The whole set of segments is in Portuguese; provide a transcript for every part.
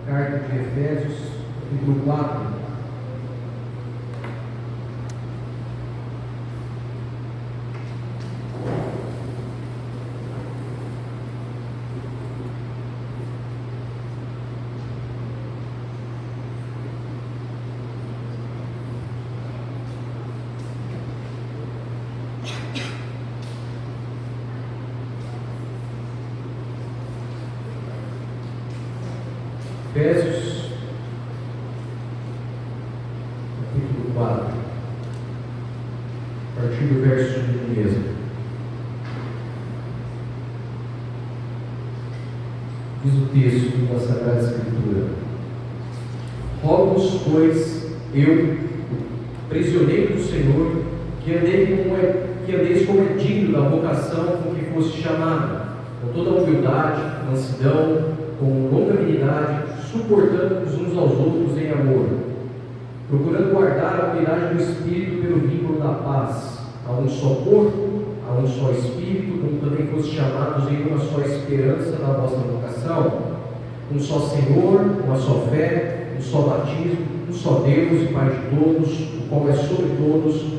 Carta de Efésios, capítulo 4. Efésios, capítulo 4, a partir do verso 1 mesmo. Diz o texto da Sagrada Escritura: Rogo-vos, pois, eu, prisioneiro do Senhor, que andeis como é digno da vocação com que foste chamado, com toda a humildade, mansidão, com longanimidade, suportando-nos uns aos outros em amor, procurando guardar a unidade do Espírito pelo vínculo da paz. Há um só corpo, há um só Espírito, como também foste chamados em uma só esperança da vossa vocação, um só Senhor, uma só fé, um só batismo, um só Deus e Pai de todos, o qual é sobre todos,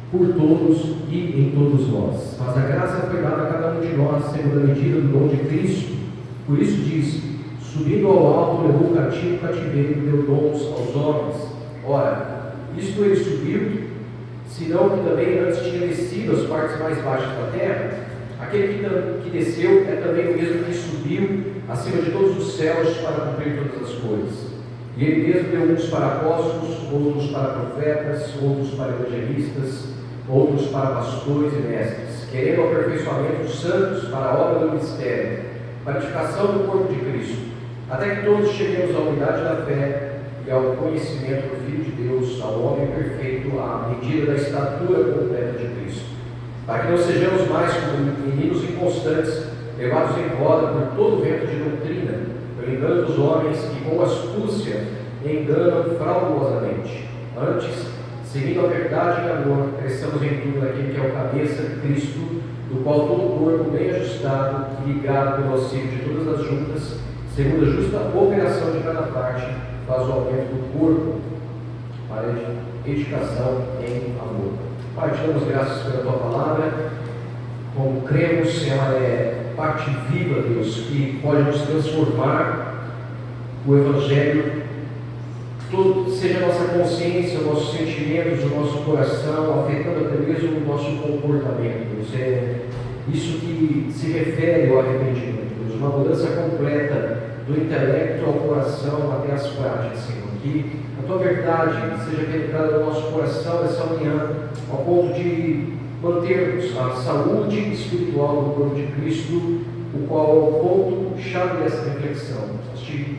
por todos e em todos vós. Mas a graça foi dada a cada um de nós, segundo a medida do dom de Cristo. Por isso diz: subindo ao alto, levou o cativo cativeiro e deu dons aos homens. Ora, isto ele subiu, senão que também antes tinha descido as partes mais baixas da terra. Aquele que desceu é também o mesmo que subiu acima de todos os céus para cumprir todas as coisas. E ele mesmo deu uns para apóstolos, outros para profetas, outros para evangelistas, outros para pastores e mestres, querendo o aperfeiçoamento dos santos para a obra do ministério, para a edificação do corpo de Cristo, até que todos cheguemos à unidade da fé e ao conhecimento do Filho de Deus, ao homem perfeito, à medida da estatura completa de Cristo, para que não sejamos mais como meninos inconstantes, levados em roda por todo vento de doutrina, pelo engano dos homens que com astúcia enganam fraudulosamente. Antes, seguindo a verdade e amor, cresçamos em tudo naquele que é o cabeça, Cristo, do qual todo o corpo bem ajustado e ligado pelo auxílio de todas as juntas, segundo a justa operação de cada parte, faz o aumento do corpo para a edificação em amor. Pai, te damos graças pela tua palavra. Como cremos, ela é parte viva, Deus, que pode nos transformar. O Evangelho, seja a nossa consciência, os nossos sentimentos, o nosso coração, afetando até mesmo o nosso comportamento, Deus. É isso que se refere ao arrependimento, Deus. Uma mudança completa do intelecto ao coração até as práticas, Senhor. Que a tua verdade seja penetrada no nosso coração essa manhã, ao ponto de mantermos a saúde espiritual do corpo de Cristo, o qual é o ponto-chave dessa reflexão. Nós te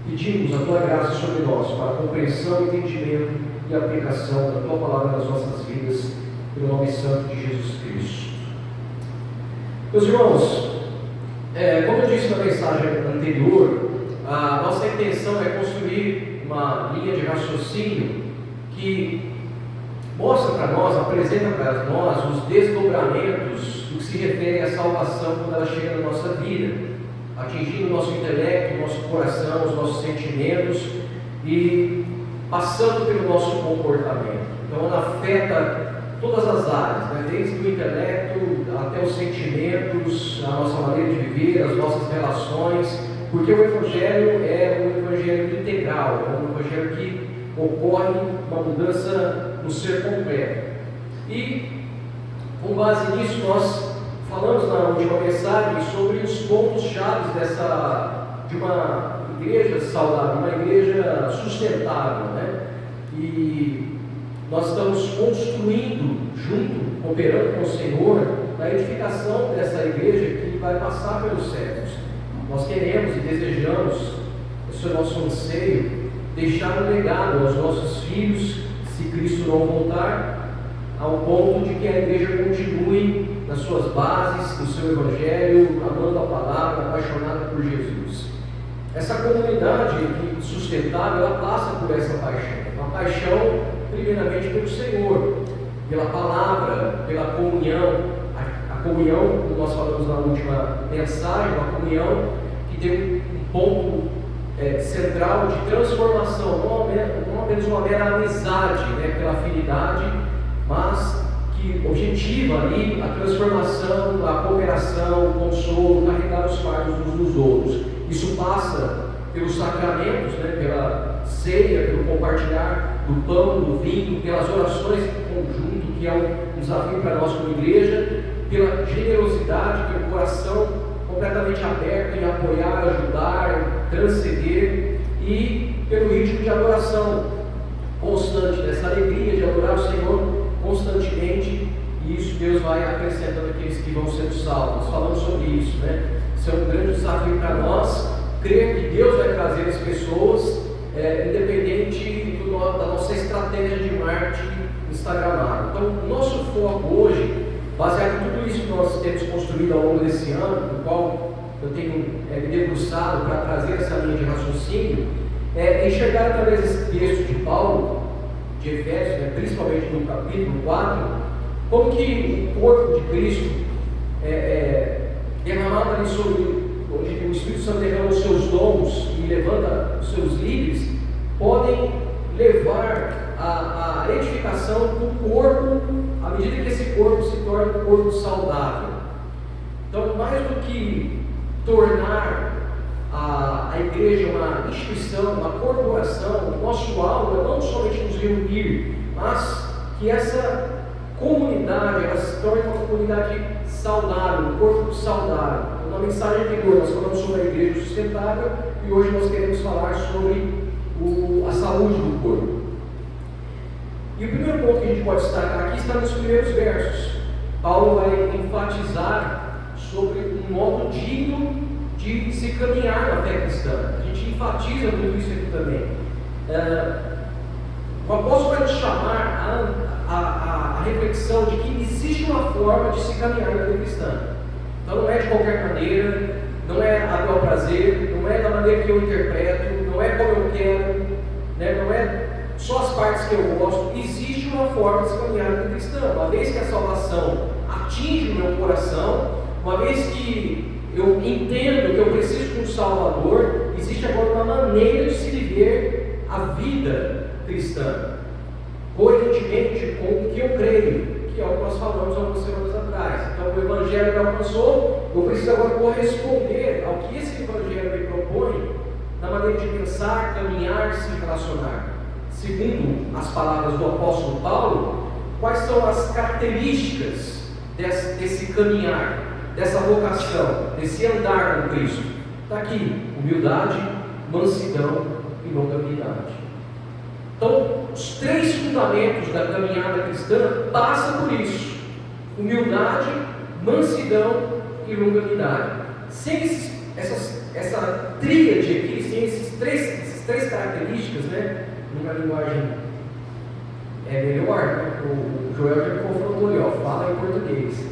pedimos a tua graça sobre nós, para a compreensão, entendimento e aplicação da tua palavra nas nossas vidas, pelo nome santo de Jesus Cristo. Meus irmãos, como eu disse na mensagem anterior, a nossa intenção é construir uma linha de raciocínio que mostra para nós, apresenta para nós os desdobramentos do que se refere à salvação quando ela chega na nossa vida, atingindo o nosso intelecto, o nosso coração, os nossos sentimentos e passando pelo nosso comportamento. Então ela afeta todas as áreas, né? Desde o intelecto até os sentimentos, a nossa maneira de viver, as nossas relações, porque o Evangelho é um Evangelho integral, é um Evangelho que ocorre uma mudança no ser completo. E com base nisso nós falamos na última mensagem sobre os pontos-chave de uma igreja saudável, uma igreja sustentável, né? E nós estamos construindo junto, cooperando com o Senhor, na edificação dessa igreja que vai passar pelos séculos. Nós queremos e desejamos, esse é o nosso anseio, deixar um legado aos nossos filhos, se Cristo não voltar, ao ponto de que a igreja continue nas suas bases, no seu Evangelho, amando a palavra, apaixonada por Jesus. Essa comunidade sustentável, ela passa por essa paixão, uma paixão primeiramente pelo Senhor, pela palavra, pela comunhão, a comunhão, como nós falamos na última mensagem, uma comunhão que tem um ponto central de transformação, não apenas uma mera amizade, né, pela afinidade, mas que objetiva ali a transformação, a cooperação, o consolo, carregar os fardos uns dos outros. Isso passa pelos sacramentos, né, pela ceia, pelo compartilhar do pão, do vinho, pelas orações em conjunto, que é um desafio para nós como igreja, pela generosidade, pelo coração completamente aberto em apoiar, ajudar, transcender, e pelo ritmo de adoração constante, dessa alegria de adorar o Senhor constantemente, e isso Deus vai acrescentando aqueles que vão sendo salvos. Nós falamos sobre isso, né? Isso é um grande desafio para nós, crer que Deus vai trazer as pessoas, independente da nossa estratégia de marketing instagramável. Então, o nosso foco hoje, baseado em tudo isso que nós temos construído ao longo desse ano, no qual eu tenho me debruçado para trazer essa linha de raciocínio, é enxergar através desse texto de Paulo, de Efésios, né, principalmente no capítulo 4, como que o corpo de Cristo derramado ali sobre, onde o Espírito Santo derrama os seus dons e levanta os seus líderes, podem levar a edificação do corpo, à medida que esse corpo se torna um corpo saudável. Então, mais do que tornar a igreja uma instituição, uma corporação, o nosso alvo é não somente nos reunir, mas que essa comunidade ela se torne uma comunidade saudável, um corpo saudável. Na mensagem anterior nós falamos sobre a igreja sustentável e hoje nós queremos falar sobre a saúde do corpo. E o primeiro ponto que a gente pode destacar aqui está nos primeiros versos. Paulo vai enfatizar sobre um modo digno de se caminhar na fé cristã. A gente enfatiza muito isso aqui também. O apóstolo vai nos chamar a reflexão de que existe uma forma de se caminhar na fé cristã. Então não é de qualquer maneira, não é a meu prazer, não é da maneira que eu interpreto, não é como eu quero, né? Não é só as partes que eu gosto. Existe uma forma de se caminhar na fé cristã. Uma vez que a salvação atinge o meu coração, uma vez que eu entendo que eu preciso de um Salvador, existe agora uma maneira de se viver a vida cristã, coerentemente com o que eu creio, que é o que nós falamos algumas semanas atrás. Então, o Evangelho me alcançou, eu preciso agora corresponder ao que esse Evangelho me propõe, na maneira de pensar, caminhar, se relacionar. Segundo as palavras do apóstolo Paulo, quais são as características desse caminhar, dessa vocação, desse andar com Cristo? Está aqui: humildade, mansidão e longanimidade. Então, os três fundamentos da caminhada cristã passam por isso: humildade, mansidão e longanimidade. Sem essa tríade aqui, sem essas três características, né, numa linguagem melhor, né? O Joel já me confrontou ali, fala em português.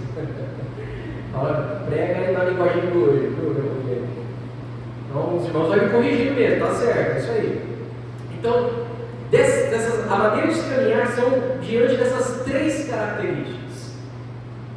Prega na linguagem do hoje. Então, os irmãos vão me corrigir mesmo, tá certo, é isso aí. Então, a maneira de se caminhar são diante dessas três características: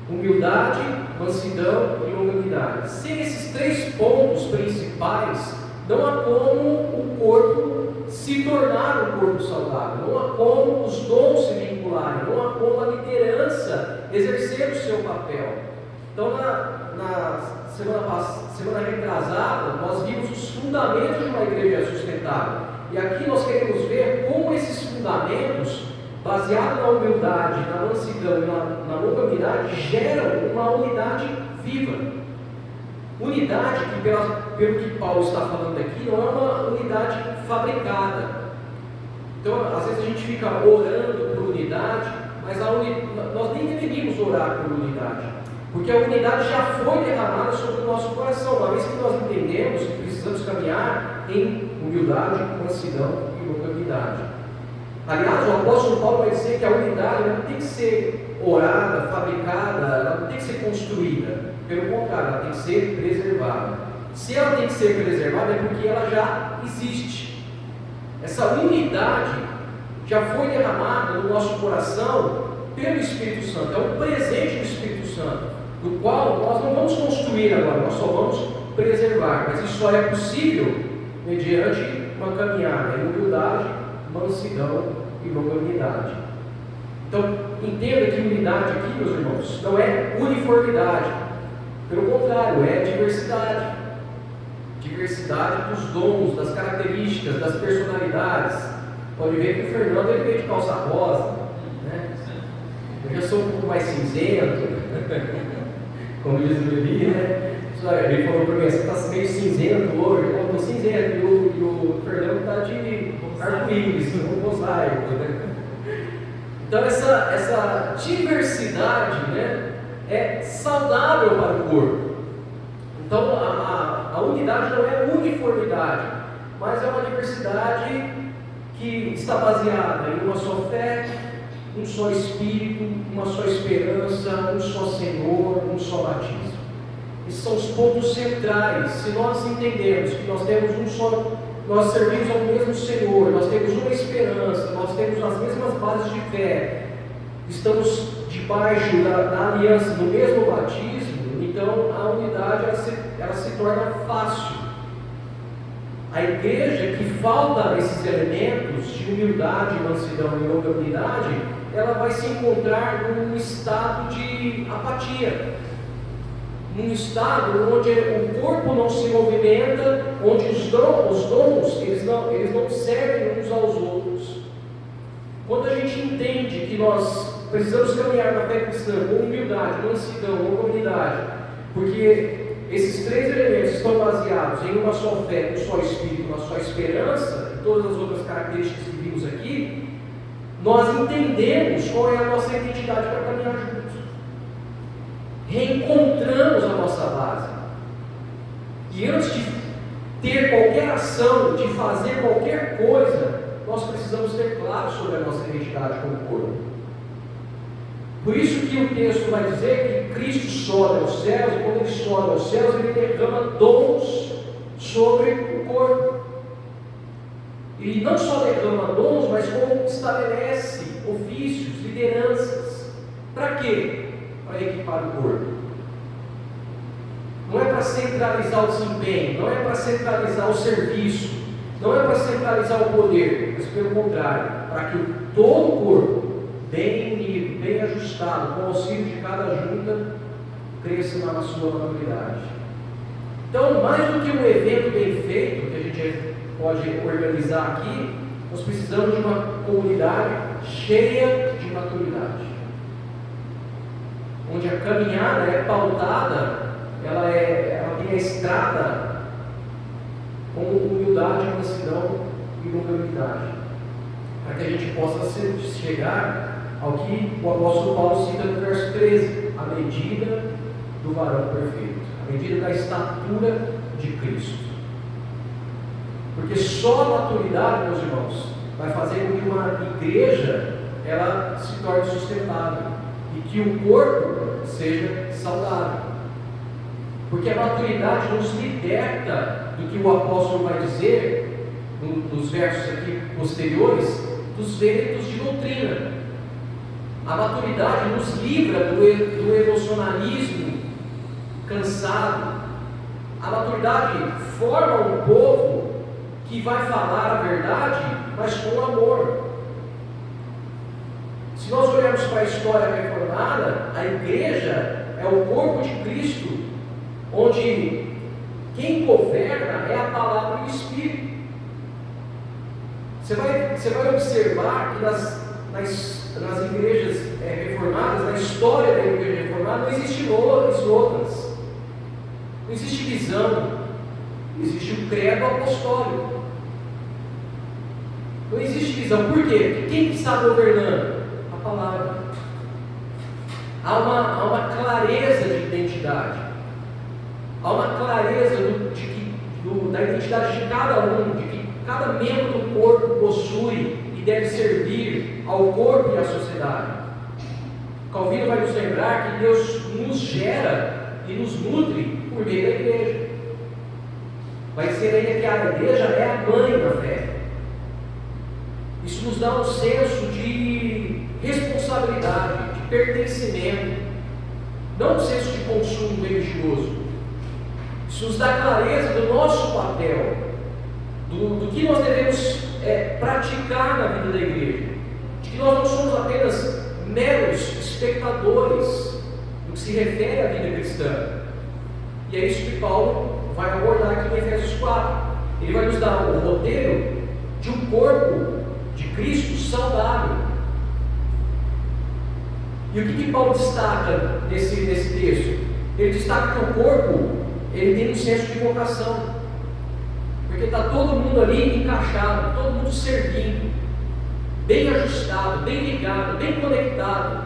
humildade, mansidão e longanimidade. Sem esses três pontos principais, não há como o corpo se tornar um corpo saudável, não há como os dons se vincularem, não há como a liderança exercer o seu papel. Então, na semana retrasada, nós vimos os fundamentos de uma igreja sustentável. E aqui nós queremos ver como esses fundamentos, baseados na humildade, na mansidão e na longanimidade, geram uma unidade viva. Unidade que, pelo que Paulo está falando aqui, não é uma unidade fabricada. Então, às vezes a gente fica orando por unidade, mas nós nem deveríamos orar por unidade, porque a unidade já foi derramada sobre o nosso coração, uma vez que nós entendemos que precisamos caminhar em humildade, mansidão e longanimidade. Aliás, o apóstolo Paulo vai dizer que a unidade não tem que ser orada, fabricada, ela não tem que ser construída. Pelo contrário, ela tem que ser preservada. Se ela tem que ser preservada, é porque ela já existe. Essa unidade já foi derramada no nosso coração pelo Espírito Santo. É um presente do Espírito Santo, do qual nós não vamos construir agora, nós só vamos preservar. Mas isso só é possível mediante uma caminhada em humildade, mansidão e longanimidade. Então, entenda que unidade aqui, meus irmãos, não é uniformidade. Pelo contrário, é diversidade. Diversidade dos dons, das características, das personalidades. Pode ver que o Fernando ele veio de calça rosa, né? Eu já sou um pouco mais cinzento, como diz o Levi, né? Ele falou para mim, você está meio cinzento hoje. Eu estou cinzento, e o Fernando está de arco-íris, um mosaico, né? Então essa diversidade, né, é saudável para o corpo. Então a unidade não é uniformidade, mas é uma diversidade que está baseada em uma só fé, um só Espírito, uma só esperança, um só Senhor, um só batismo. Esses são os pontos centrais. Se nós entendemos que nós temos um só, nós servimos ao mesmo Senhor, nós temos uma esperança, nós temos as mesmas bases de fé, estamos debaixo da aliança do mesmo batismo, então a unidade ela se torna fácil. A igreja que falta esses elementos de humildade, mansidão e longanimidade, ela vai se encontrar num estado de apatia, num estado onde o corpo não se movimenta, onde os dons eles não servem uns aos outros. Quando a gente entende que nós precisamos caminhar na fé cristã com humildade, mansidão, longanimidade, porque esses três elementos estão baseados em uma só fé, um só Espírito, uma só esperança, e todas as outras características que vimos aqui, nós entendemos qual é a nossa identidade para caminhar juntos. Reencontramos a nossa base. E antes de ter qualquer ação, de fazer qualquer coisa, nós precisamos ter claro sobre a nossa identidade como corpo. Por isso que o texto vai dizer que Cristo sobe aos céus, e quando ele sobe aos céus, ele derrama dons sobre o corpo. E não só derrama dons, mas como estabelece ofícios, lideranças. Para quê? Para equipar o corpo. Não é para centralizar o desempenho, não é para centralizar o serviço, não é para centralizar o poder, mas pelo contrário, para que todo o corpo, bem unido, bem ajustado, com o auxílio de cada junta, cresça na sua maturidade. Então, mais do que um evento bem feito, que a gente pode organizar aqui, nós precisamos de uma comunidade cheia de maturidade, onde a caminhada é pautada, ela tem a estrada com humildade, mansidão e longanimidade, para que a gente possa chegar ao que o apóstolo Paulo cita no verso 13, a medida do varão perfeito, a medida da estatura de Cristo. Porque só a maturidade, meus irmãos, vai fazer com que uma igreja ela se torne sustentável e que o corpo seja saudável. Porque a maturidade nos liberta do que o apóstolo vai dizer nos versos aqui posteriores, dos ventos de doutrina. A maturidade nos livra do emocionalismo cansado. A maturidade forma um povo que vai falar a verdade, mas com amor. Se nós olharmos para a história reformada, a igreja é o corpo de Cristo, onde quem governa é a palavra e o Espírito. Você vai observar que nas igrejas reformadas, na história da igreja reformada, não existe slogans, não existe visão, existe o credo apostólico. Não existe visão. Por quê? Porque quem está governando? A palavra. Há uma clareza de identidade. Há uma clareza da identidade de cada um, de que cada membro do corpo possui e deve servir ao corpo e à sociedade. Calvino vai nos lembrar que Deus nos gera e nos nutre por meio da igreja. Vai dizer ainda que a igreja é a mãe da fé. Isso nos dá um senso de responsabilidade, de pertencimento, não um senso de consumo religioso. Isso nos dá clareza do nosso papel. do que nós devemos praticar na vida da igreja, de que nós não somos apenas meros espectadores no que se refere à vida cristã. E é isso que Paulo vai abordar aqui em Efésios 4. Ele vai nos dar o roteiro de um corpo de Cristo saudável. E o que Paulo destaca nesse texto? Ele destaca que o corpo ele tem um senso de vocação, porque está todo mundo ali encaixado, todo mundo servindo, bem ajustado, bem ligado, bem conectado.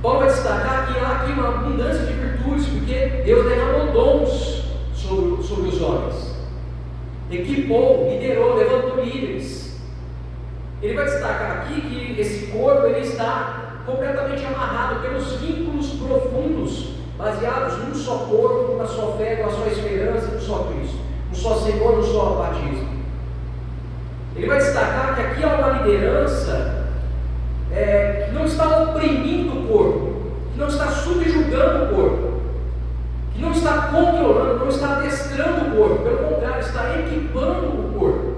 Paulo vai destacar que há aqui uma abundância de virtudes, porque Deus derramou dons sobre os homens, equipou, liderou, levantou líderes. Ele vai destacar aqui que esse corpo ele está completamente amarrado pelos vínculos profundos, baseados num só corpo, numa só fé, numa só esperança, num só Cristo, num só Senhor, num só batismo. Ele vai destacar que aqui há uma liderança que não está oprimindo o corpo, que não está subjugando o corpo, que não está controlando, não está adestrando o corpo, pelo contrário, está equipando o corpo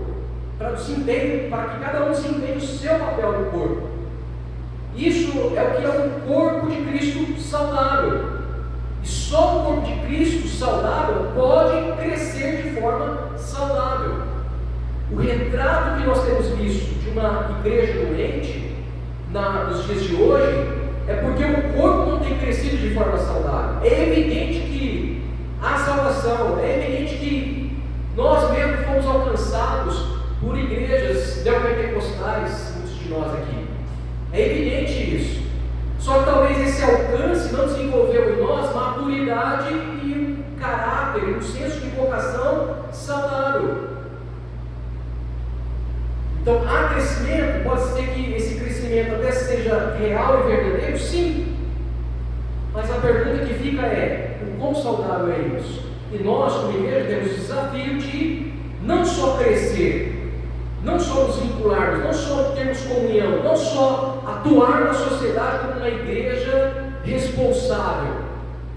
para que cada um desempenhe o seu papel no corpo. Isso é o que é um corpo de Cristo saudável. E só o corpo de Cristo saudável pode crescer de forma saudável. O retrato que nós temos visto de uma igreja doente nos dias de hoje é porque o corpo não tem crescido de forma saudável. É evidente que há salvação, é evidente que nós mesmos fomos alcançados por igrejas neopentecostais, muitos de nós aqui. É evidente isso. Só que talvez esse alcance não desenvolveu em nós maturidade e um caráter, um senso de vocação saudável. Então há crescimento, pode ser que esse crescimento até seja real e verdadeiro, sim. Mas a pergunta que fica é: o quão saudável é isso? E nós, como igreja, temos o desafio de não só crescer, não só nos vincularmos, não só termos comunhão, não só atuar na sociedade como uma igreja responsável,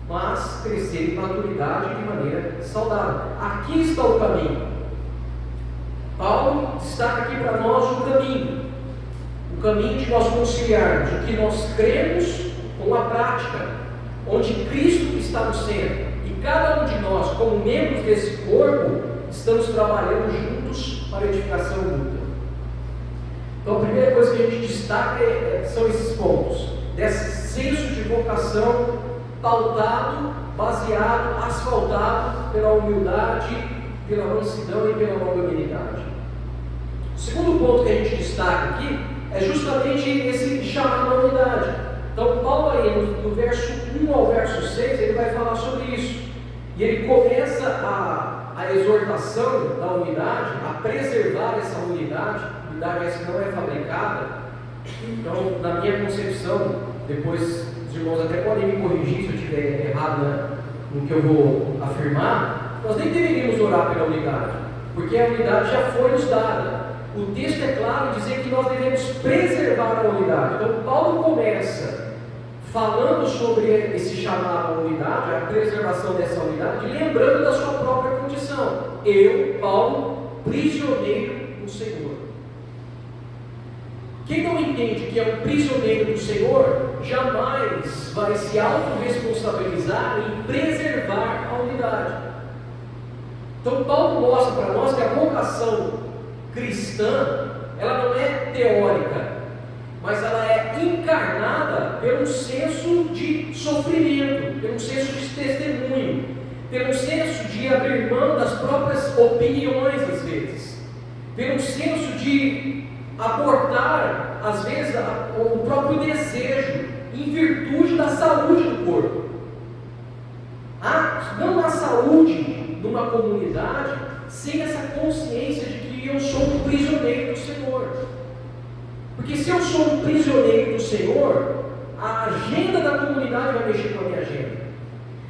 mas crescer em maturidade de maneira saudável. Aqui está o caminho. Paulo destaca aqui para nós o caminho de nós conciliarmos o que nós cremos com a prática, onde Cristo está no centro, e cada um de nós, como membros desse corpo, estamos trabalhando juntos para a edificação mútua. Então a primeira coisa que a gente destaca são esses pontos, desse senso de vocação pautado, baseado, asfaltado pela humildade, pela mansidão e pela longanimidade. O segundo ponto que a gente destaca aqui é justamente esse chamado à unidade. Então Paulo aí, do verso 1 ao verso 6, ele vai falar sobre isso. E ele começa a exortação da unidade, a preservar essa unidade essa que não é fabricada. Então, na minha concepção, depois os irmãos até podem me corrigir se eu estiver errado no que eu vou afirmar, nós nem deveríamos orar pela unidade, porque a unidade já foi nos dada. O texto é claro em dizer que nós devemos preservar a unidade. Então Paulo começa falando sobre esse chamado à unidade, a preservação dessa unidade, lembrando da sua própria condição. Eu, Paulo, prisioneiro do Senhor. Quem não entende que é um prisioneiro do Senhor, jamais vai se autorresponsabilizar em preservar a unidade. Então Paulo mostra para nós que a vocação cristã, ela não é teórica, mas ela é encarnada pelo senso de sofrimento, pelo senso de testemunho, pelo senso de abrir mão das próprias opiniões às vezes, pelo senso de abortar, às vezes, o próprio desejo, em virtude da saúde do corpo. Não há saúde numa comunidade sem essa consciência de que eu sou um prisioneiro do Senhor. Porque se eu sou um prisioneiro do Senhor, a agenda da comunidade vai mexer com a minha agenda.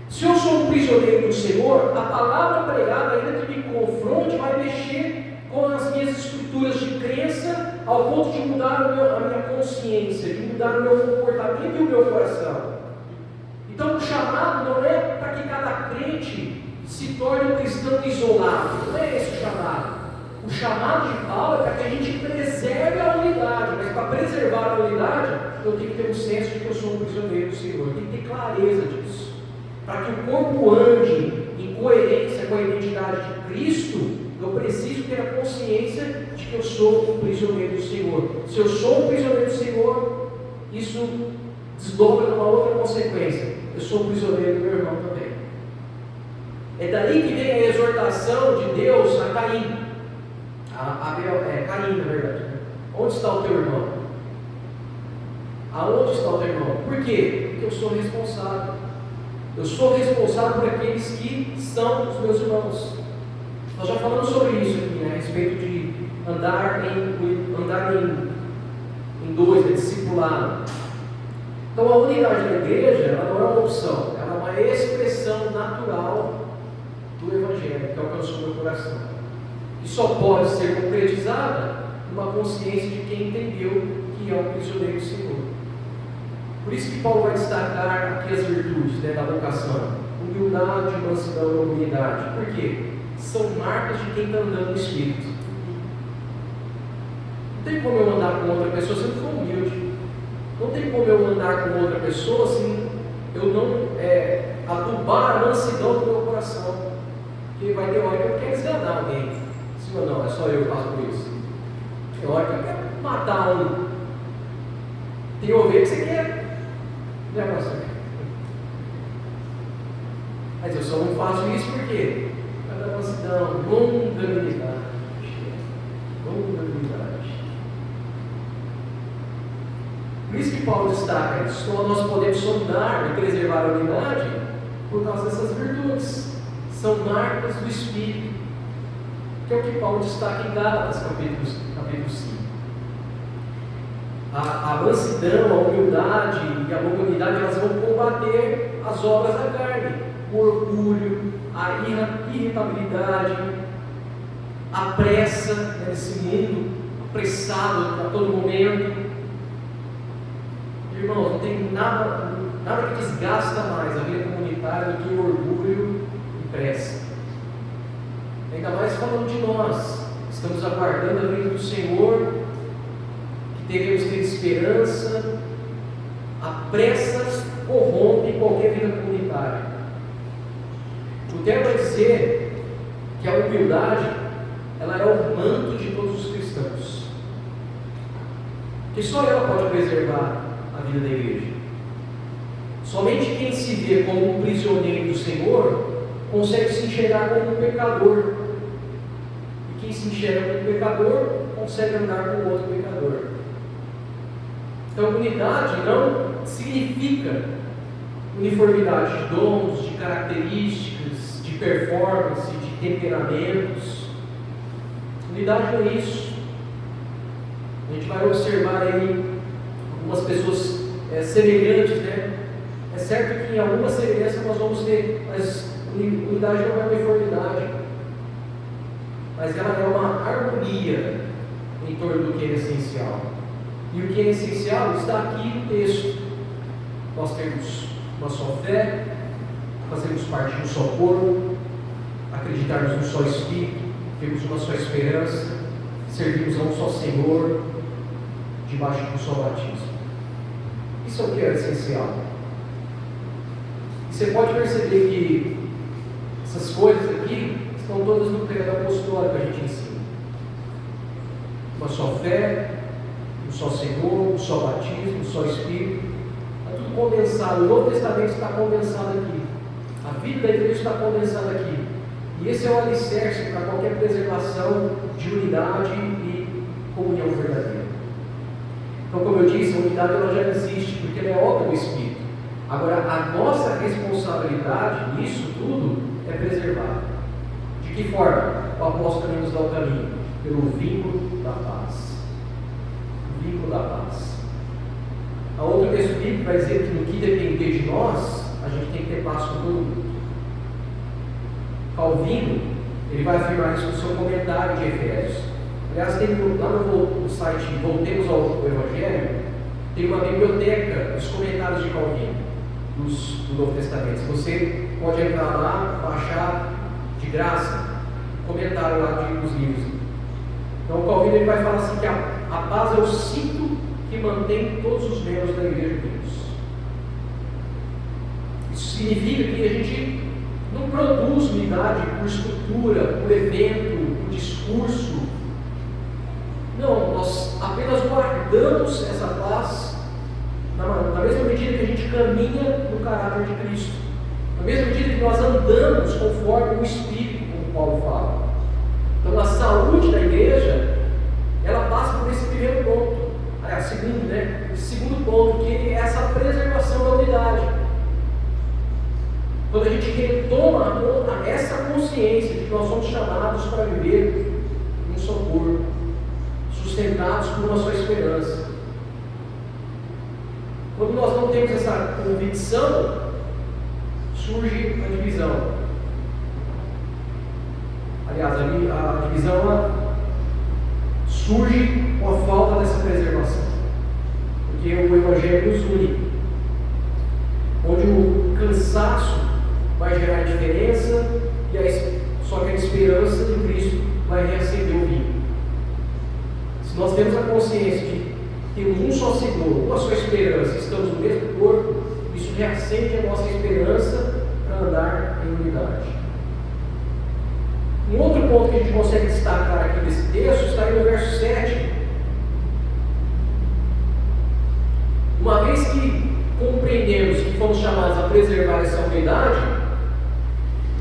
Se eu sou um prisioneiro do Senhor, a palavra pregada, ainda que me confronte, vai mexer com as minhas estruturas de crença, ao ponto de mudar a minha consciência, de mudar o meu comportamento e o meu coração. Então o chamado não é para que cada crente se torne um cristão isolado, não é esse o chamado. O chamado de Paulo é para que a gente preserve a unidade, mas para preservar a unidade, eu tenho que ter um senso de que eu sou um prisioneiro do Senhor, eu tenho que ter clareza disso. Para que o corpo ande em coerência com a identidade de Cristo, eu preciso ter a consciência de que eu sou um prisioneiro do Senhor. Se eu sou um prisioneiro do Senhor, isso desdobra numa outra consequência. Eu sou um prisioneiro do meu irmão também. É daí que vem a exortação de Deus a Caim. Caim, na verdade. Onde está o teu irmão? Aonde está o teu irmão? Por quê? Porque eu sou responsável. Eu sou responsável por aqueles que são os meus irmãos. Nós já falamos sobre isso aqui, né? A respeito de andar em dois, discipulado. Então a unidade da igreja, ela não é uma opção, ela é uma expressão natural do Evangelho que alcançou meu coração. E só pode ser concretizada numa consciência de quem entendeu que é um prisioneiro do Senhor. Por isso que Paulo vai destacar aqui as virtudes, né, da vocação: humildade, mansidão e humildade. Por quê? São marcas de quem está andando no Espírito. Não tem como eu andar com outra pessoa se eu não for humilde. Não tem como eu andar com outra pessoa se eu não adubar a mansidão do meu coração. Porque vai ter hora que eu quero enganar alguém. Sim ou não? É só eu que faço isso. Tem hora que eu quero matar um. Tem ovelha que você quer. Né, pastor? Mas eu só não faço isso porque cada mansidão, longanimidade. Por isso que Paulo destaca isso. Nós podemos sondar e preservar a unidade por causa dessas virtudes. São marcas do Espírito, que é o que Paulo destaca em Gálatas, capítulo 5. A mansidão, a humildade e a longanimidade, elas vão combater as obras da carne, o orgulho, a irritabilidade, a pressa nesse mundo, apressado a todo momento. Irmãos, não tem nada que desgasta mais a vida comunitária do que o orgulho e pressa. Ainda mais falando de nós, estamos aguardando a vinda do Senhor, que devemos ter esperança. A pressa corrompe qualquer vida comunitária. Lutero vai dizer que a humildade, ela é o manto de todos os cristãos, que só ela pode preservar a vida da igreja. Somente quem se vê como um prisioneiro do Senhor consegue se enxergar como um pecador, e quem se enxerga como um pecador consegue andar com o outro pecador. Então, unidade não significa uniformidade de dons, de características, de performance, de temperamentos. Unidade não é isso. A gente vai observar aí algumas pessoas semelhantes, né? É certo que em alguma semelhança nós vamos ter, mas unidade não é uniformidade, mas ela é uma harmonia em torno do que é essencial. E o que é essencial está aqui no texto. Nós temos uma só fé, fazemos parte de um só corpo, acreditarmos no só Espírito, temos uma só esperança, servimos a um só Senhor, debaixo de um só batismo. Isso é o que é essencial. E você pode perceber que essas coisas aqui estão todas no credo apostólico que a gente ensina. Uma só fé, um só Senhor, um só batismo, um só Espírito. Está tudo condensado. O Novo Testamento está condensado aqui. A vida da igreja está condensada aqui. E esse é o alicerce para qualquer preservação de unidade e comunhão verdadeira. Então, como eu disse, a unidade ela já existe, porque ela é obra do Espírito. Agora, a nossa responsabilidade nisso tudo é preservar. De que forma? O apóstolo também nos dá o caminho. Pelo vínculo da paz. O vínculo da paz. A outra texto bíblico vai dizer que no que depender de nós, a gente tem que ter paz com todo mundo. Calvino, ele vai afirmar isso no seu comentário de Efésios. Aliás, tem lá no site Voltemos ao Evangelho, tem uma biblioteca dos comentários de Calvino, do Novo Testamento. Você pode entrar lá, baixar de graça o comentário lá dos livros Então o Calvino ele vai falar assim que a paz é o cinto que mantém todos os membros da Igreja de Deus. Isso significa que a gente não produz unidade por estrutura, por evento, por discurso. Não, nós apenas guardamos essa paz na mesma medida que a gente caminha no caráter de Cristo, na mesma medida que nós andamos conforme o Espírito, como Paulo fala. Então a saúde da igreja, ela passa por esse primeiro ponto, segundo, esse segundo ponto, que é essa preservação da unidade. Quando a gente retoma essa consciência de que nós somos chamados para viver em socorro, sustentados por uma só esperança. Quando nós não temos essa convicção, surge a divisão. Aliás, a divisão surge com a falta dessa preservação, porque o Evangelho nos une, onde o cansaço vai gerar diferença, só que a esperança de Cristo vai reacender o vinho. Se nós temos a consciência de que temos um só Senhor, uma só esperança, estamos no mesmo corpo, isso reacende a nossa esperança para andar em unidade. Um outro ponto que a gente consegue destacar aqui desse texto está aí no verso 7. Uma vez que compreendemos que fomos chamados a preservar essa unidade,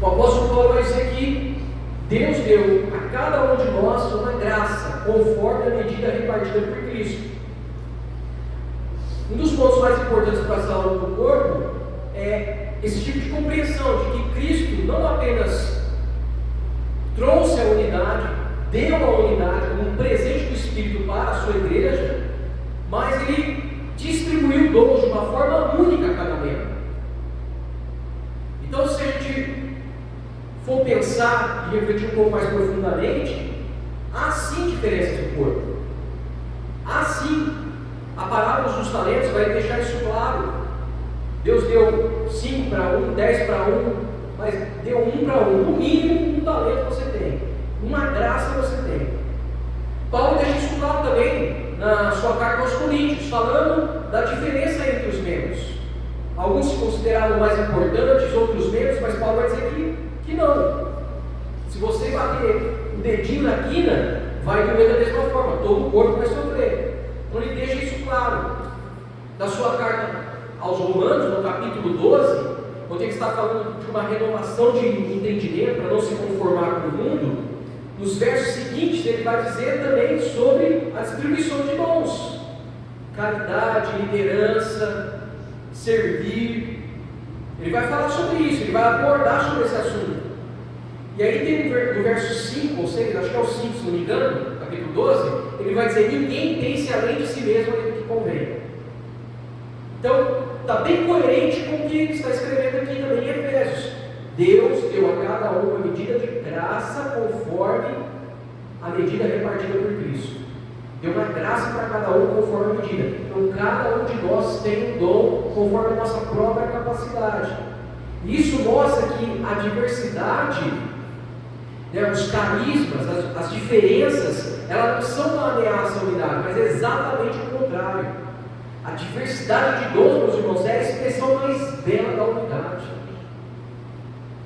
o apóstolo Paulo vai dizer que Deus deu a cada um de nós uma graça, conforme a medida repartida por Cristo. Um dos pontos mais importantes para a saúde do corpo é esse tipo de compreensão de que Cristo não apenas trouxe a unidade, deu a unidade como um presente do Espírito para a sua igreja, mas Ele distribuiu dons de uma forma única a cada membro. Então, se a gente for pensar e refletir um pouco mais profundamente, há sim diferenças no corpo. Há sim. A parábola dos talentos vai deixar isso claro. Deus deu 5 para 1, 10 para 1, mas deu 1 para 1. No mínimo, um talento você tem. Uma graça você tem. Paulo deixa isso claro também na sua carta aos Coríntios, falando da diferença entre os membros. Alguns se consideravam mais importantes, outros menos, mas Paulo vai dizer que não. Se você bater o dedinho na quina, vai doer da mesma forma, todo o corpo vai sofrer. Então ele deixa isso claro. Da sua carta aos Romanos, no capítulo 12, onde ele está falando de uma renovação de entendimento para não se conformar com o mundo, nos versos seguintes ele vai dizer também sobre a distribuição de dons: caridade, liderança, servir. Ele vai falar sobre isso, ele vai abordar sobre esse assunto. E aí tem no verso 5 ou 6, acho que é o 5, se não me engano, capítulo 12, ele vai dizer: ninguém pense além de si mesmo aquilo que convém. Então, está bem coerente com o que ele está escrevendo aqui também em Efésios. Deus deu a cada um uma medida de graça conforme a medida repartida por Cristo. Deu uma graça para cada um conforme a medida. Então cada um de nós tem um dom conforme a nossa própria capacidade. Isso mostra que a diversidade, os carismas, as diferenças, elas não são uma ameaça à unidade, mas é exatamente o contrário. A diversidade de dons, meus irmãos, é a expressão mais bela da unidade.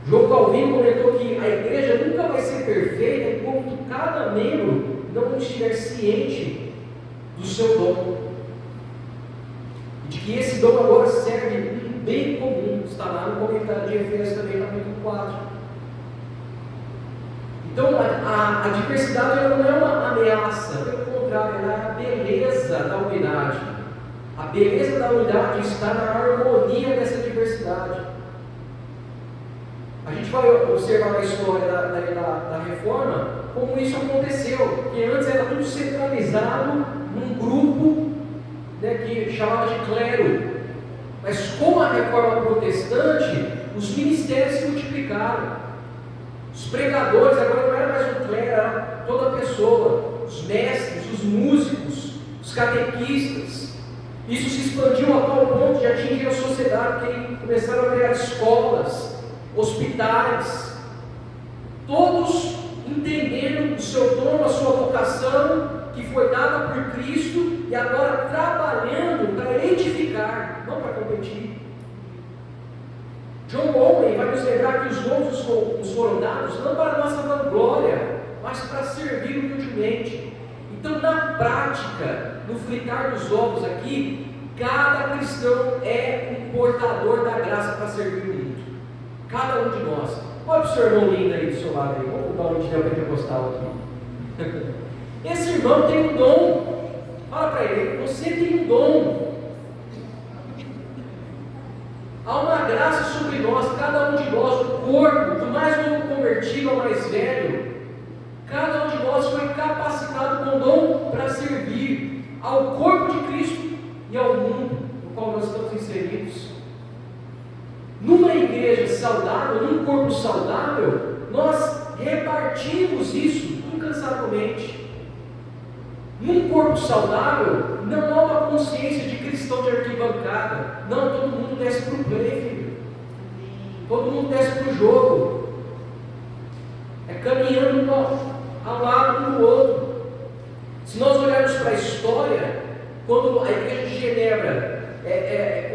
João Calvino comentou que a igreja nunca vai ser perfeita enquanto cada membro não estiver ciente do seu dom, e de que esse dom agora serve um bem comum. Está lá no comentário de Efésios também, capítulo 4. Então a diversidade ela não é uma ameaça, pelo contrário, ela é a beleza da unidade. A beleza da unidade está na harmonia dessa diversidade. A gente vai observar na história da reforma como isso aconteceu, porque antes era tudo centralizado num grupo que chamava de clero, mas com a reforma protestante, os ministérios se multiplicaram. Os pregadores agora não era mais um clero, era toda pessoa, os mestres, os músicos, os catequistas. Isso se expandiu a tal ponto de atingir a sociedade, que começaram a criar escolas, hospitais, todos entendendo o seu dom, a sua vocação, que foi dada por Cristo, e agora trabalhando para edificar, não para competir. John Owen vai nos lembrar que os dons nos foram dados não para a nossa vanglória, mas para servir humildemente. Então, na prática, no fritar dos ovos aqui, cada cristão é um portador da graça para servir o mundo. Cada um de nós. Olha para o seu irmão lindo aí do seu lado aí. Vamos dar um de pentecostal aqui. Esse irmão tem um dom. Fala para ele, você tem um dom. Há uma graça sobre nós, cada um de nós, o corpo, do mais novo convertido ao mais velho. Cada um de nós foi capacitado com dom para servir ao corpo de Cristo e ao mundo no qual nós estamos inseridos. Numa igreja saudável, num corpo saudável, nós repartimos isso incansavelmente. Num corpo saudável, não há uma consciência de cristão de arquibancada. Não, todo mundo desce para o play, filho. Todo mundo desce para o jogo. É caminhando ao lado um do outro. Se nós olharmos para a história, quando a igreja de Genebra,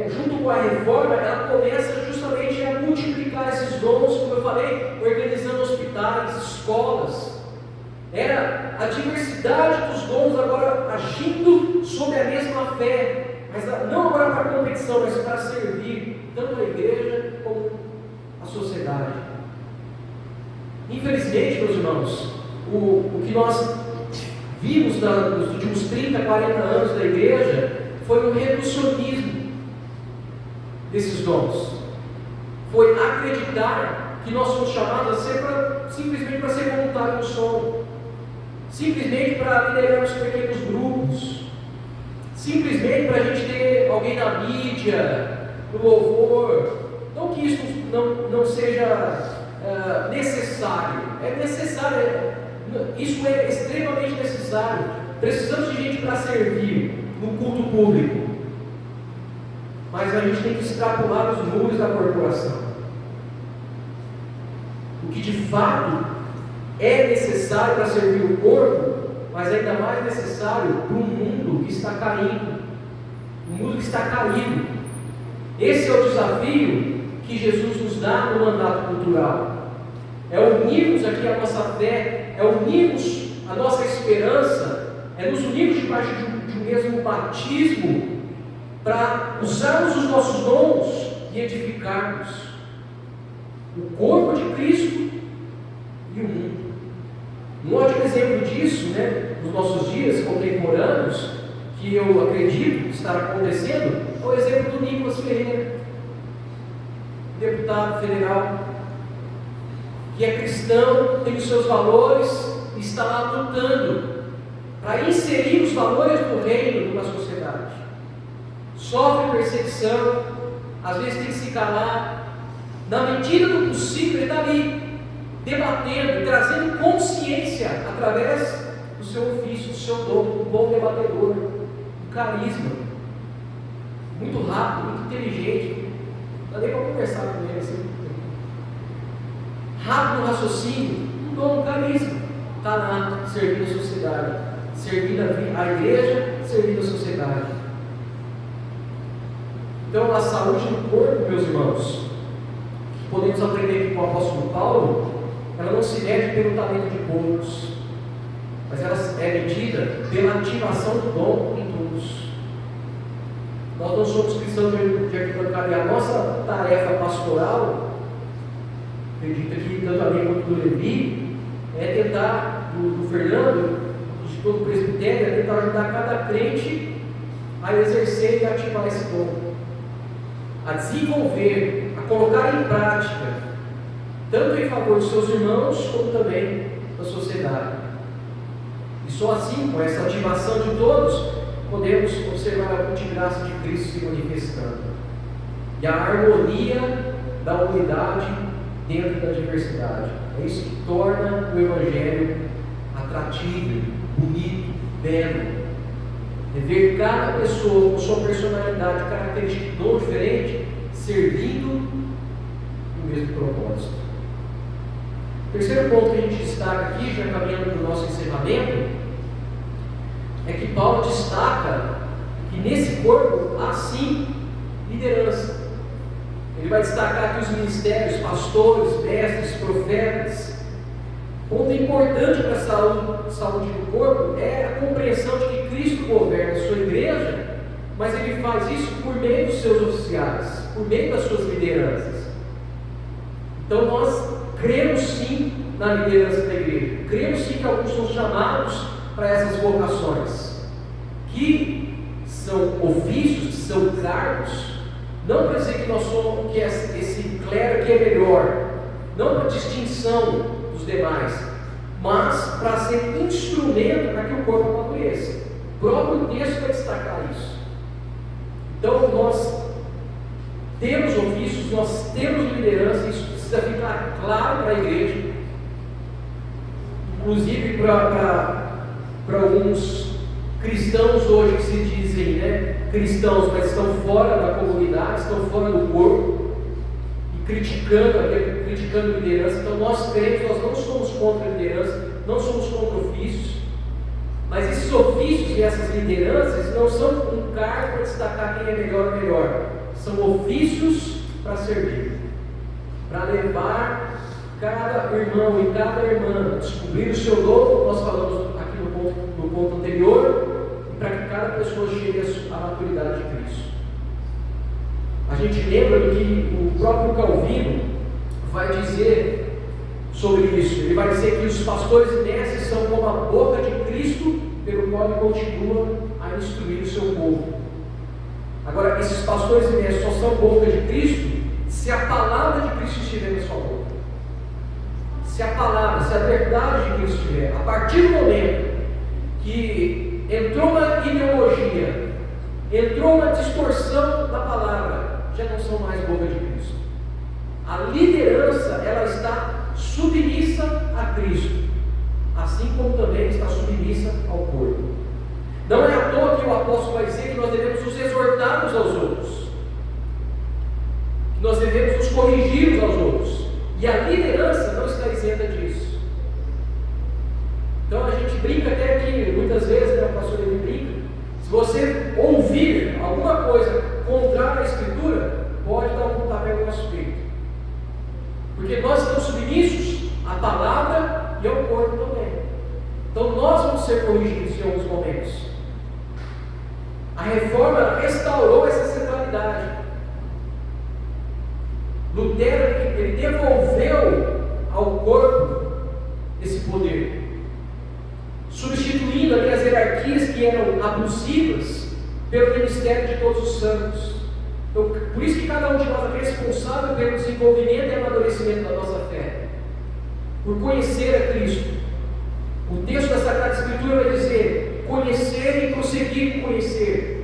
junto com a reforma, ela começa justamente a multiplicar esses dons, como eu falei, organizando hospitais, escolas. Era a diversidade dos dons agora agindo sob a mesma fé, mas não agora para competição, mas para servir tanto a igreja como a sociedade. Infelizmente, meus irmãos, o que nós vimos nos últimos 30, 40 anos da igreja foi um reducionismo desses dons. Foi acreditar que nós somos chamados a ser simplesmente para ser voluntário no som, simplesmente para liderarmos pequenos grupos, simplesmente para a gente ter alguém na mídia, no louvor. Não que isso não seja necessário, é necessário, isso é extremamente necessário. Precisamos de gente para servir no culto público, mas a gente tem que extrapolar os muros da corporação. O que de fato é necessário para servir o corpo, mas ainda mais necessário para um mundo que está caindo, um mundo que está caído. Esse é o desafio que Jesus nos dá no mandato cultural. É unirmos aqui a nossa fé, é unirmos a nossa esperança, é nos unirmos debaixo de um mesmo batismo, para usarmos os nossos dons e edificarmos o corpo de Cristo e o mundo. Um ótimo exemplo disso, nos nossos dias contemporâneos, que eu acredito estar acontecendo, é o exemplo do Nicolas Ferreira, deputado federal, que é cristão, tem os seus valores, está lá lutando para inserir os valores do reino numa sociedade. Sofre perseguição, às vezes tem que se calar. Na medida do possível, ele está ali debatendo, trazendo consciência através do seu ofício, do seu dom, um bom debatedor, um carisma, muito rápido, muito inteligente. Não dá nem para conversar com ele assim. Rápido no raciocínio, um dom, um carisma. Está lá servindo a sociedade, servindo a igreja, servindo a sociedade. Então, a saúde do corpo, meus irmãos, que podemos aprender aqui com o apóstolo Paulo, ela não se mede pelo talento de poucos, mas ela é medida pela ativação do dom em todos. Nós não somos cristãos de arquibancada, e a nossa tarefa pastoral, acredito que tanto a mim quanto do Levi, é tentar, do Fernando, de todo o presbitério, é tentar ajudar cada crente a exercer e ativar esse dom, a desenvolver, a colocar em prática, tanto em favor dos seus irmãos, como também da sociedade. E só assim, com essa ativação de todos, podemos observar a multigraça de Cristo se manifestando, e a harmonia da unidade dentro da diversidade. É isso que torna o Evangelho atrativo, bonito, belo. É ver cada pessoa com sua personalidade, característica, dom diferente, servindo o mesmo propósito. O terceiro ponto que a gente destaca aqui, já caminhando para o nosso encerramento, é que Paulo destaca que nesse corpo há sim liderança. Ele vai destacar aqui os ministérios, pastores, mestres, profetas. Ponto importante para a saúde do corpo é a compreensão de que Cristo governa a sua igreja, mas ele faz isso por meio dos seus oficiais, por meio das suas lideranças. Então nós cremos sim na liderança da igreja, cremos sim que alguns são chamados para essas vocações, que são ofícios, que são cargos, não para dizer que nós somos, que esse clero aqui é melhor, não para distinção dos demais, mas para ser instrumento para que o corpo amadureça. O próprio texto vai destacar isso. Então nós temos ofícios, nós temos liderança, isso precisa ficar claro para a igreja, inclusive para alguns cristãos hoje que se dizem cristãos, mas estão fora da comunidade, estão fora do corpo e criticando liderança. Então nós cremos, nós não somos contra a liderança, não somos contra ofícios, mas esses ofícios e essas lideranças não são um cargo para destacar quem é melhor ou melhor, são ofícios para servir, para levar cada irmão e cada irmã a descobrir o seu dom, nós falamos aqui no ponto anterior, para que cada pessoa chegue à maturidade de Cristo. A gente lembra do que o próprio Calvino vai dizer sobre isso. Ele vai dizer que os pastores e mestres são como a boca de Cristo, pelo qual ele continua a instruir o seu povo. Agora, esses pastores e mestres só são boca de Cristo se a palavra de Cristo estiver na sua boca. Se a palavra, se a verdade de Cristo estiver. A partir do momento que entrou uma ideologia, entrou uma distorção da palavra, já não são mais boca de Cristo. A liderança, ela está submissa a Cristo, assim como também está submissa ao corpo. Não é à toa que o apóstolo vai dizer que nós devemos nos exortar uns aos outros, que nós devemos nos corrigir uns aos outros, e a liderança não está isenta disso. Então a gente brinca até aqui, muitas vezes, o pastor ele brinca, se você ouvir alguma coisa contrária à Escritura, pode dar um pontapé no nosso peito, porque nós estamos submissos à palavra e ao corpo também. Então nós vamos ser corrigidos em alguns momentos. A reforma restaurou essa centralidade. Lutero ele devolveu ao corpo esse poder, substituindo ali as hierarquias que eram abusivas pelo ministério de todos os santos. Então, por isso que cada um de nós é responsável pelo desenvolvimento e amadurecimento da nossa fé, por conhecer a Cristo. O texto da Sagrada Escritura vai dizer: conhecer e prosseguir em conhecer.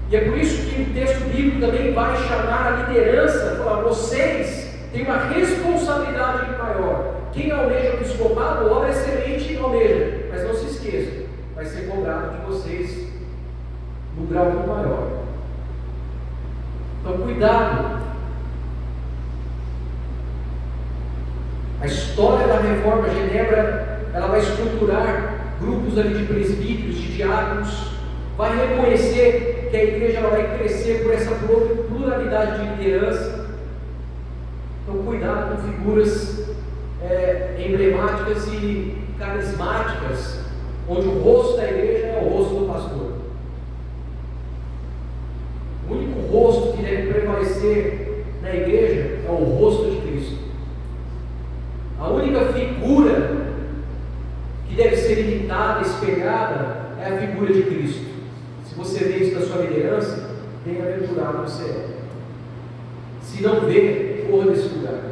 E é por isso que o texto bíblico também vai chamar a liderança, falar: vocês têm uma responsabilidade maior. Quem almeja o episcopado, obra excelente almeja, mas não se esqueça, vai ser cobrado de vocês no grau muito maior. Então, cuidado. A história da reforma Genebra, ela vai estruturar grupos ali de presbíteros, de diáconos, vai reconhecer que a igreja ela vai crescer por essa pluralidade de liderança. Então, cuidado com figuras emblemáticas e carismáticas, onde o rosto da igreja é o rosto do pastor. O único rosto que deve prevalecer na igreja é o rosto de Cristo. A única figura que deve ser imitada, espelhada, é a figura de Cristo. Se você vê isso da sua liderança, bem-aventurado você é. Se não vê, corra desse lugar.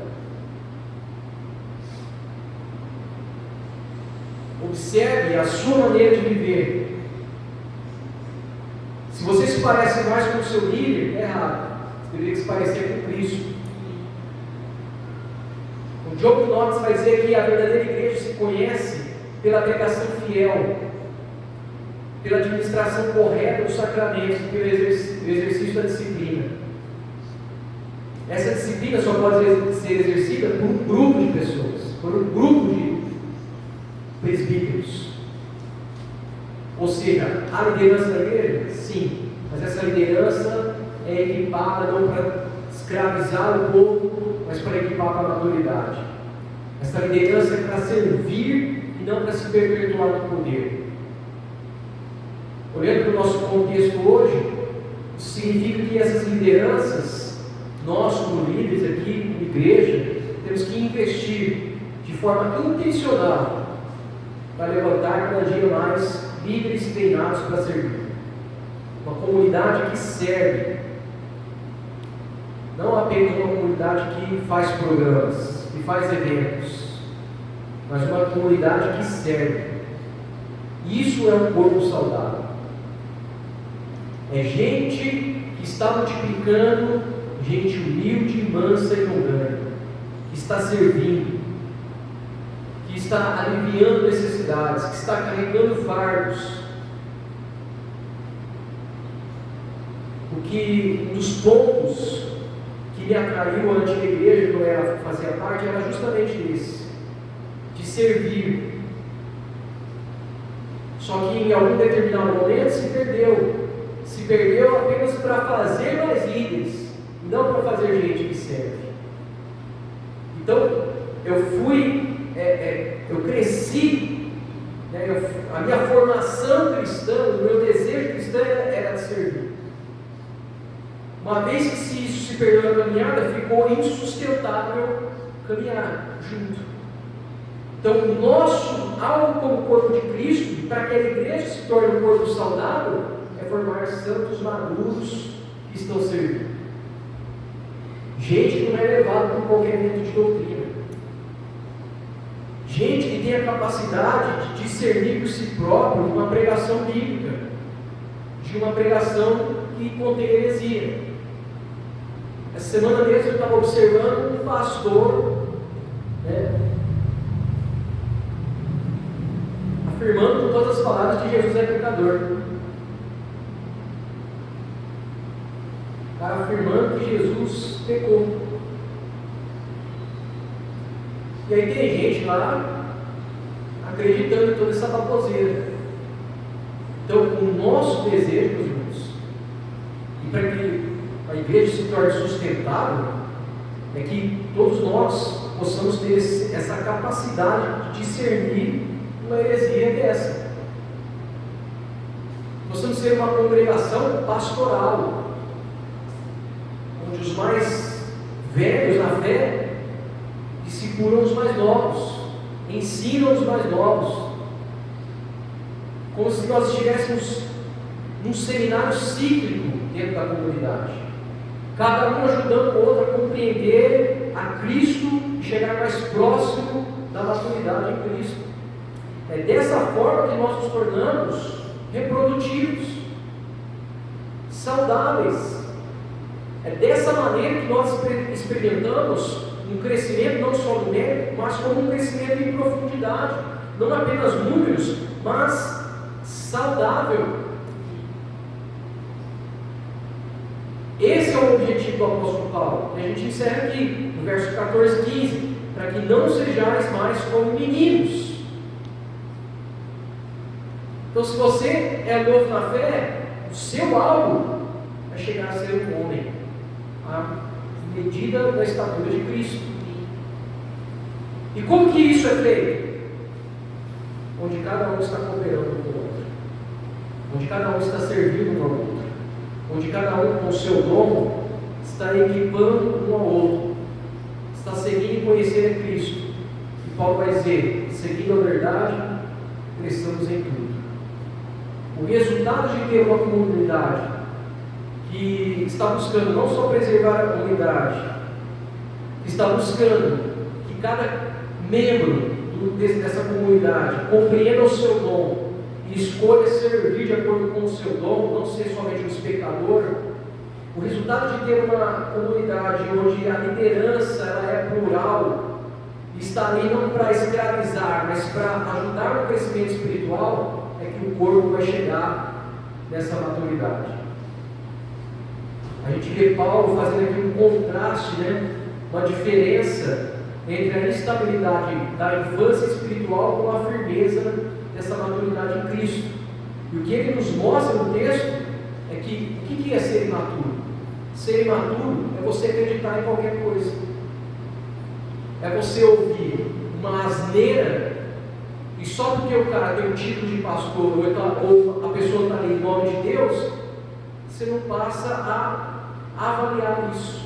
Observe a sua maneira de viver. Se você se parece mais com o seu líder, é errado. Você deveria se parecer com Cristo. O John Knox vai dizer que a verdadeira igreja se conhece pela pregação fiel, pela administração correta dos sacramentos, pelo exercício da disciplina. Essa disciplina só pode ser exercida por um grupo de pessoas, por um grupo de presbíteros. Ou seja, a liderança da igreja? Sim, mas essa liderança é equipada não para escravizar o povo, mas para equipar para a maturidade. Essa liderança é para servir e não para se perpetuar no poder. Olhando para o nosso contexto hoje, isso significa que essas lideranças, nós como líderes aqui, como igreja, temos que investir de forma intencional para levantar cada dia mais líderes treinados para servir. Uma comunidade que serve, não apenas uma comunidade que faz programas, que faz eventos, mas uma comunidade que serve. Isso é um corpo saudável. É gente que está multiplicando, gente humilde, mansa e longânima, que está servindo, que está aliviando necessidades, que está carregando fardos. Um dos pontos que me atraiu a antiga igreja, que eu fazia parte, era justamente esse, de servir. Só que em algum determinado momento se perdeu apenas para fazer mais líderes, não para fazer gente que serve. Então, eu cresci, né, a minha formação cristã, o meu desejo cristão era de servir. Uma vez que isso se perdeu na caminhada, ficou insustentável caminhar junto. Então, o nosso alvo como corpo de Cristo, para que a igreja se torne um corpo saudável, é formar santos maduros que estão servindo. Gente que não é levada por qualquer vento de doutrina. Gente que tem a capacidade de discernir por si próprio uma pregação bíblica, de uma pregação que contém heresia. Essa semana mesmo eu estava observando um pastor, né, afirmando com todas as palavras que Jesus é pecador. O cara afirmando que Jesus pecou. E aí tem gente lá acreditando em toda essa baboseira. Então, o nosso desejo, meus irmãos, e para que a igreja se torne sustentável, é que todos nós possamos ter essa capacidade de discernir uma heresia dessa. Possamos ser uma congregação pastoral, onde os mais velhos na fé discipulam os mais novos, ensinam os mais novos, como se nós estivéssemos num seminário cíclico dentro da comunidade, cada um ajudando o outro a compreender a Cristo e chegar mais próximo da maturidade em Cristo. É dessa forma que nós nos tornamos reprodutivos, saudáveis. É dessa maneira que nós experimentamos um crescimento não só numérico, mas como um crescimento em profundidade, não apenas números, mas saudável. Esse é o objetivo do apóstolo Paulo. E a gente encerra aqui, no verso 14 e 15, para que não sejais mais como meninos. Então, se você é novo na fé, o seu alvo é chegar a ser um homem, à medida da estatura de Cristo. E como que isso é feito? Onde cada um está cooperando com o outro, onde cada um está servindo um ao outro, onde cada um com o seu dom está equipando um ao outro, está seguindo e conhecendo a Cristo. E Paulo vai dizer: seguindo a verdade, cresçamos em tudo. O resultado de ter uma comunidade que está buscando não só preservar a comunidade, que está buscando que cada membro dessa comunidade compreenda o seu dom e escolha servir de acordo com o seu dom, não ser somente um espectador. O resultado de ter uma comunidade onde a liderança ela é plural, está ali não para escravizar, mas para ajudar no crescimento espiritual, é que o corpo vai chegar nessa maturidade. A gente vê Paulo fazendo aqui um contraste, uma diferença entre a instabilidade da infância espiritual com a firmeza dessa maturidade em Cristo. E o que ele nos mostra no texto é que o que é ser imaturo? Ser imaturo é você acreditar em qualquer coisa, é você ouvir uma asneira e só porque o cara tem o título de pastor ou a pessoa está ali em nome de Deus, você não passa a avaliar isso.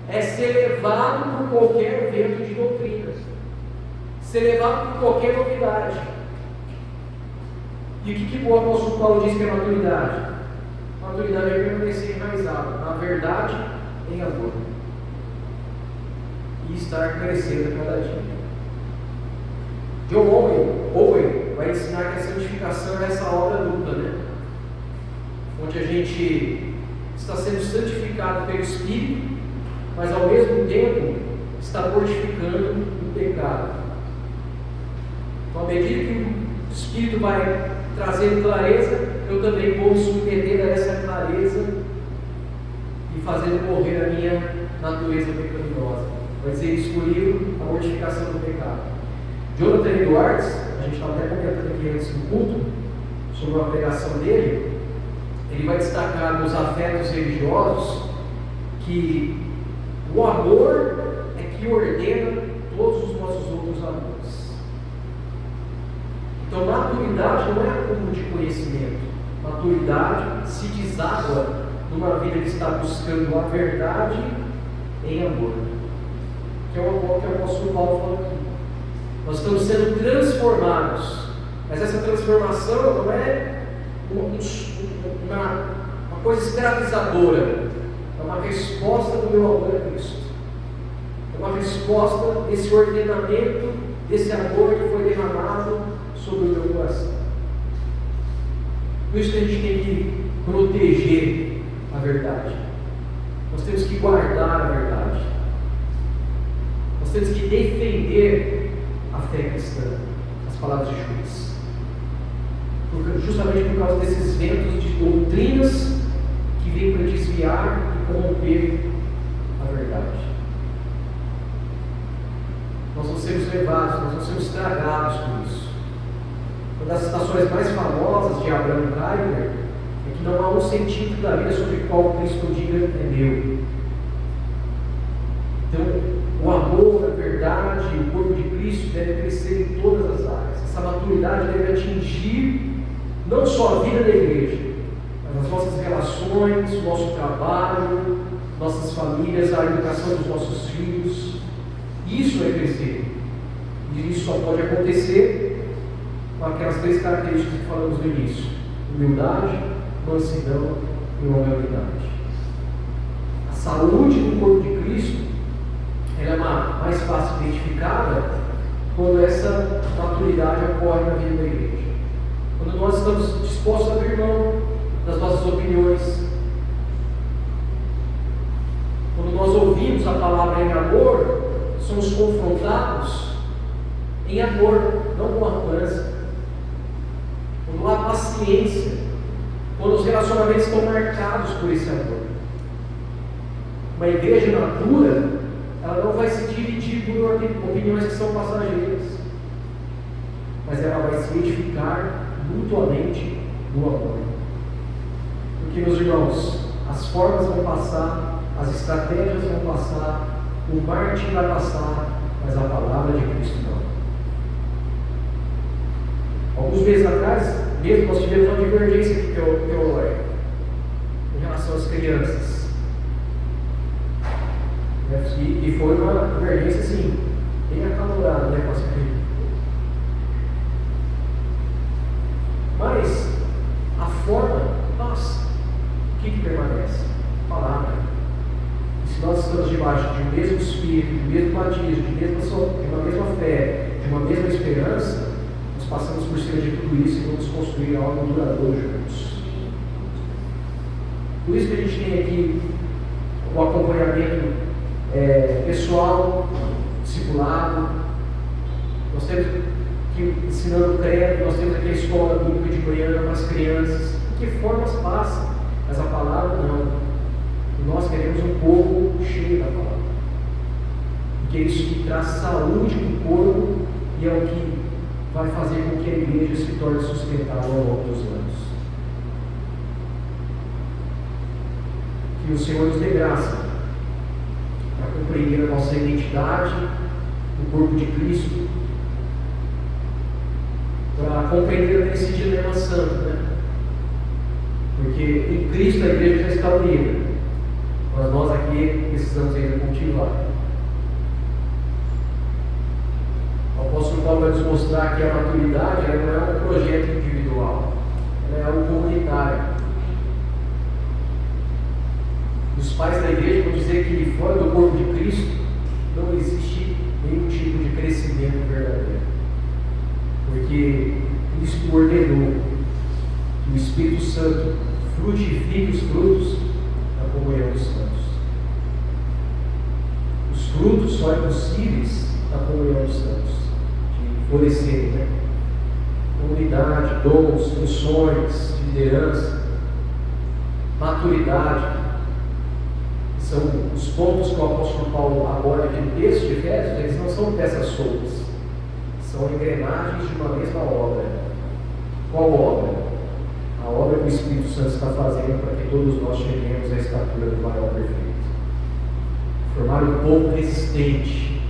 É ser levado por qualquer vento de doutrinas, ser levado por qualquer novidade. E o que o apóstolo Paulo diz que é maturidade? Maturidade é permanecer enraizado na verdade, em amor, e estar crescendo a cada dia. John Owen vai ensinar que a santificação é essa obra dupla, onde a gente está sendo santificado pelo Espírito, mas ao mesmo tempo está mortificando o pecado. Então, à medida que o Espírito vai trazendo clareza, eu também vou me submeter a essa clareza e fazendo morrer a minha natureza pecaminosa. Vai ser isso no livro, a mortificação do pecado. Jonathan Edwards, a gente estava até comentando aqui antes do culto, sobre uma pregação dele, ele vai destacar nos afetos religiosos que o amor é que ordena todos os nossos outros amores. Então, maturidade não é acúmulo de conhecimento. Maturidade se deságua numa vida que está buscando a verdade em amor, que é o que o apóstolo Paulo falou aqui. Nós estamos sendo transformados, mas essa transformação não é uma coisa escravizadora, é uma resposta do meu amor a Cristo, é uma resposta desse ordenamento, desse amor que foi derramado sobre o meu coração. Por isso que a gente tem que proteger a verdade, nós temos que guardar a verdade, nós temos que defender a fé cristã, as palavras de Juiz, justamente por causa desses ventos de doutrinas que vêm para desviar e corromper a verdade. Nós não sermos levados, nós não sermos estragados por isso. Uma das citações mais famosas de Abraham Kuyper é que não há um sentido da vida sobre o qual Cristo diga é meu. Então, o amor, a verdade, o corpo de Cristo deve crescer em todas as áreas. Essa maturidade deve atingir não só a vida da igreja, mas as nossas relações, o nosso trabalho, nossas famílias, a educação dos nossos filhos. Isso é crescer. E isso só pode acontecer com aquelas três características que falamos no início: humildade, mansidão e longanimidade. A saúde do corpo de Cristo ela é mais fácil identificada quando essa maturidade ocorre na vida da igreja. Quando nós estamos dispostos a abrir mão das nossas opiniões, quando nós ouvimos a palavra em amor, somos confrontados em amor, não com arrogância. Quando há paciência, quando os relacionamentos estão marcados por esse amor. Uma igreja madura, ela não vai se dividir por opiniões que são passageiras, mas ela vai se edificar mutuamente no amor. Porque, meus irmãos, as formas vão passar, as estratégias vão passar, o marketing vai passar, mas a palavra de Cristo não. Alguns meses atrás, mesmo nós tivemos uma divergência teológica em relação às crianças. E foi uma divergência assim, bem acalorada, com as crianças. Mas a forma passa. O que permanece? A palavra. E se nós estamos debaixo de um mesmo Espírito, de um mesmo batismo, de uma mesma fé, de uma mesma esperança, nós passamos por cima de tudo isso e vamos construir algo duradouro juntos. Por isso que a gente tem aqui o acompanhamento pessoal, discipulado. Nós temos que ensinando o credo, nós temos aqui a escola bíblica de manhã para as crianças, porque formas passam, mas a palavra não. E nós queremos um povo cheio da palavra. Porque é isso que traz saúde para o corpo e é o que vai fazer com que a igreja se torne sustentável ao longo dos anos. Que o Senhor nos dê graça para compreender a nossa identidade no corpo de Cristo, para compreender esse dilema santo, né? Porque em Cristo a igreja já está unida, mas nós aqui precisamos ainda cultivar. O apóstolo Paulo vai nos mostrar que a maturidade ela não é um projeto individual, ela é algo comunitário. Os pais da igreja vão dizer que fora do corpo de Cristo não existe nenhum tipo de crescimento verdadeiro, porque Cristo ordenou que o Espírito Santo frutifique os frutos da comunhão dos santos. Os frutos só são possíveis na comunhão dos santos, de florescer, né? Comunidade, dons, funções, liderança, maturidade. São os pontos que o apóstolo Paulo aborda aqui no texto de Efésios. Eles não são peças soltas, são engrenagens de uma mesma obra. Qual obra? A obra que o Espírito Santo está fazendo para que todos nós cheguemos à estatura do varão perfeito. Formar um povo resistente,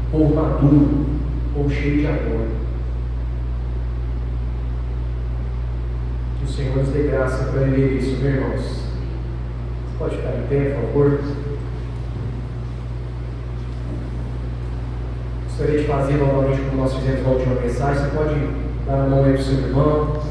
um povo maduro, um povo cheio de amor. Que o Senhor nos dê graça para viver isso, meus irmãos. Você pode ficar em pé, por favor? Gostaria de fazer novamente como nós fizemos na última mensagem. Você pode dar a mão aí para o seu irmão.